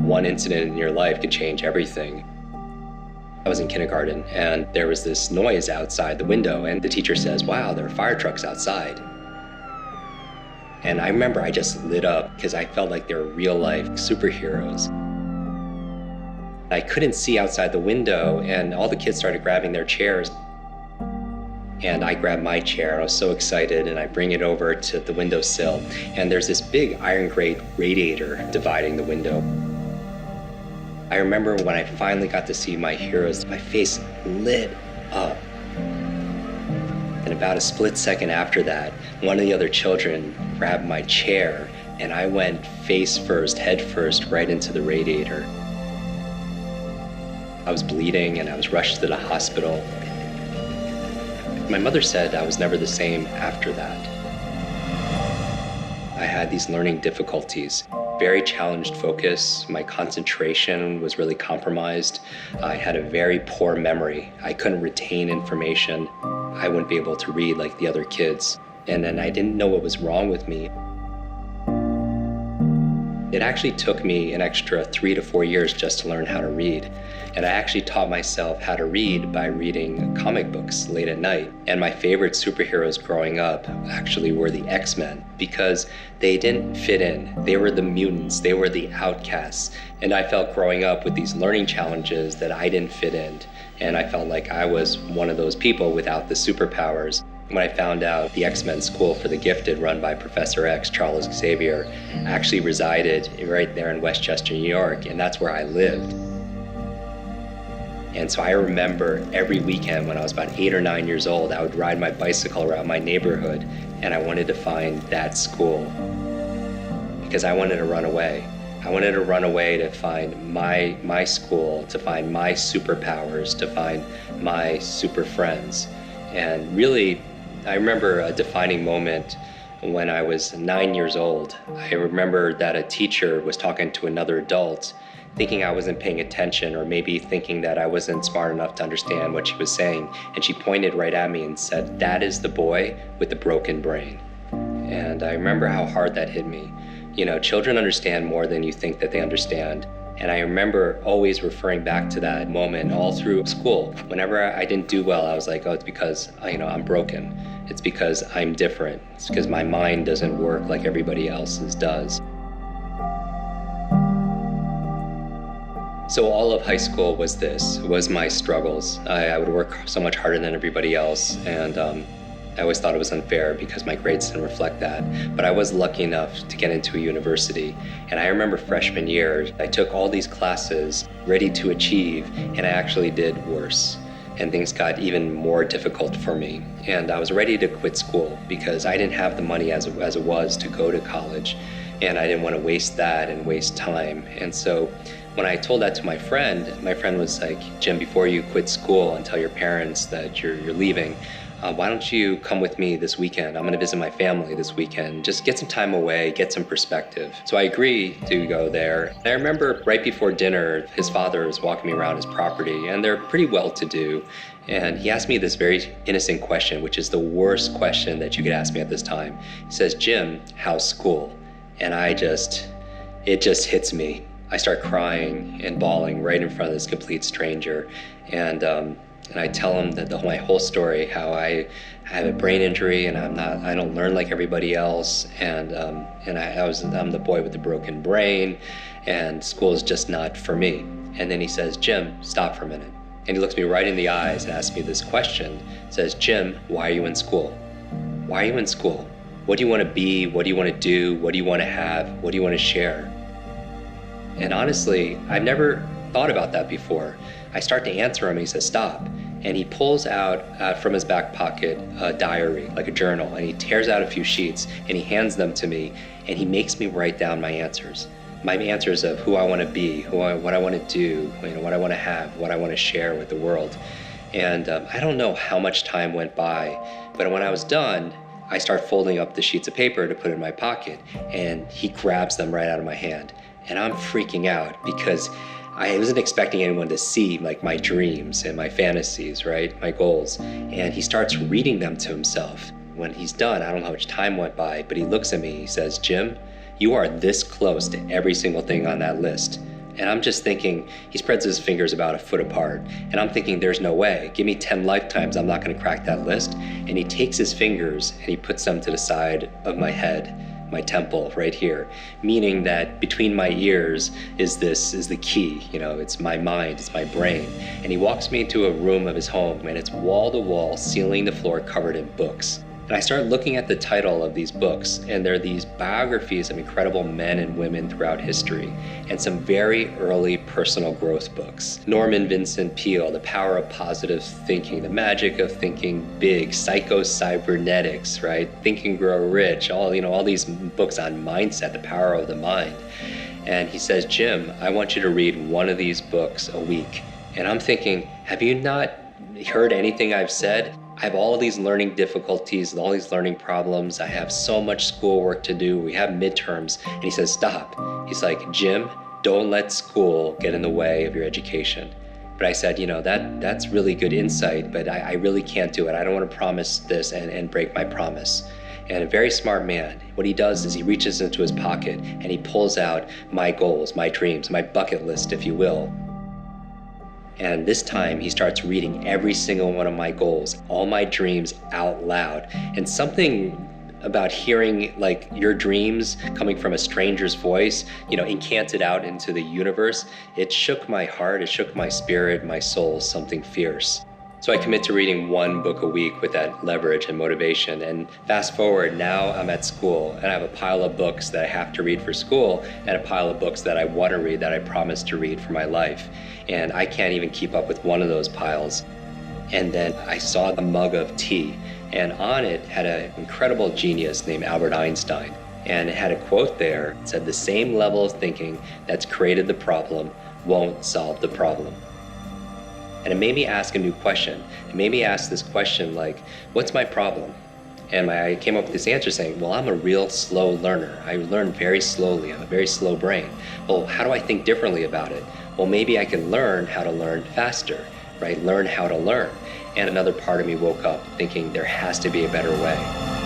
one incident in your life could change everything. I was in kindergarten and there was this noise outside the window and the teacher says, "Wow, there are fire trucks outside." And I remember I just lit up because I felt like they were real life superheroes. I couldn't see outside the window and all the kids started grabbing their chairs. And I grabbed my chair and I was so excited and I bring it over to the windowsill and there's this big iron grate radiator dividing the window. I remember when I finally got to see my heroes, my face lit up. And about a split second after that, one of the other children grabbed my chair and I went face first, head first, right into the radiator. I was bleeding and I was rushed to the hospital. My mother said I was never the same after that. I had these learning difficulties, very challenged focus. My concentration was really compromised. I had a very poor memory. I couldn't retain information. I wouldn't be able to read like the other kids. And then I didn't know what was wrong with me. It actually took me an extra 3 to 4 years just to learn how to read. And I actually taught myself how to read by reading comic books late at night. And my favorite superheroes growing up actually were the X-Men because they didn't fit in. They were the mutants, they were the outcasts. And I felt growing up with these learning challenges that I didn't fit in. And I felt like I was one of those people without the superpowers. When I found out the X-Men School for the Gifted run by Professor X, Charles Xavier, actually resided right there in Westchester, New York, and that's where I lived. And so I remember every weekend when I was about 8 or 9 years old, I would ride my bicycle around my neighborhood and I wanted to find that school because I wanted to run away. I wanted to run away to find my school, to find my superpowers, to find my super friends. And really, I remember a defining moment when I was 9 years old. I remember that a teacher was talking to another adult, thinking I wasn't paying attention or maybe thinking that I wasn't smart enough to understand what she was saying. And she pointed right at me and said, "That is the boy with the broken brain." And I remember how hard that hit me. You know, children understand more than you think that they understand. And I remember always referring back to that moment all through school. Whenever I didn't do well, I was like, oh, it's because, I'm broken. It's because I'm different. It's because my mind doesn't work like everybody else's does. So all of high school was my struggles. I would work so much harder than everybody else. And I always thought it was unfair because my grades didn't reflect that. But I was lucky enough to get into a university. And I remember freshman year, I took all these classes ready to achieve, and I actually did worse. And things got even more difficult for me. And I was ready to quit school because I didn't have the money as it was to go to college. And I didn't want to waste that and waste time. And so when I told that to my friend was like, "Jim, before you quit school and tell your parents that you're leaving, why don't you come with me this weekend? I'm gonna visit my family this weekend. Just get some time away, get some perspective." So I agreed to go there. And I remember right before dinner, his father was walking me around his property and they're pretty well-to-do. And he asked me this very innocent question, which is the worst question that you could ask me at this time. He says, "Jim, how's school?" And it just hits me. I start crying and bawling right in front of this complete stranger. And I tell him that my whole story, how I have a brain injury and I don't learn like everybody else, and I'm the boy with the broken brain, and school is just not for me. And then he says, "Jim, stop for a minute." And he looks me right in the eyes and asks me this question. He says, "Jim, why are you in school? Why are you in school? What do you want to be? What do you want to do? What do you want to have? What do you want to share?" And honestly, I've never thought about that before. I start to answer him, and he says, "Stop." And he pulls out from his back pocket a diary, like a journal, and he tears out a few sheets and he hands them to me, and he makes me write down my answers of who I want to be, what I want to do, what I want to have, what I want to share with the world. And I don't know how much time went by, but when I was done, I start folding up the sheets of paper to put in my pocket, and he grabs them right out of my hand. And I'm freaking out because I wasn't expecting anyone to see like my dreams and my fantasies, right? My goals. And he starts reading them to himself. When he's done, I don't know how much time went by, but he looks at me, he says, "Jim, you are this close to every single thing on that list, And I'm just thinking, he spreads his fingers about a foot apart. And I'm thinking, there's no way. Give me 10 lifetimes, I'm not gonna crack that list. And he takes his fingers and he puts them to the side of my head, my temple right here, meaning that between my ears is the key. It's my mind, it's my brain. And he walks me into a room of his home, and it's wall to wall, ceiling to floor, covered in books. And I started looking at the title of these books, and they're these biographies of incredible men and women throughout history, and some very early personal growth books. Norman Vincent Peale, The Power of Positive Thinking, The Magic of Thinking Big, Psycho-Cybernetics, right? Think and Grow Rich, all these books on mindset, the power of the mind. And he says, Jim, I want you to read one of these books a week. And I'm thinking, have you not heard anything I've said? I have all these learning difficulties and all these learning problems. I have so much schoolwork to do. We have midterms. And he says, stop. He's like, Jim, don't let school get in the way of your education. But I said, that's really good insight, but I really can't do it. I don't want to promise this and break my promise. And a very smart man, what he does is he reaches into his pocket and he pulls out my goals, my dreams, my bucket list, if you will. And this time he starts reading every single one of my goals, all my dreams out loud. And something about hearing your dreams coming from a stranger's voice, incanted out into the universe, it shook my heart, it shook my spirit, my soul, something fierce. So I commit to reading one book a week with that leverage and motivation. And fast forward, now I'm at school and I have a pile of books that I have to read for school and a pile of books that I want to read that I promised to read for my life. And I can't even keep up with one of those piles. And then I saw a mug of tea, and on it had an incredible genius named Albert Einstein. And it had a quote there. It said, the same level of thinking that's created the problem won't solve the problem. And it made me ask a new question. It made me ask this question what's my problem? And I came up with this answer saying, well, I'm a real slow learner. I learn very slowly. I'm a very slow brain. Well, how do I think differently about it? Well, maybe I can learn how to learn faster, right? Learn how to learn. And another part of me woke up thinking there has to be a better way.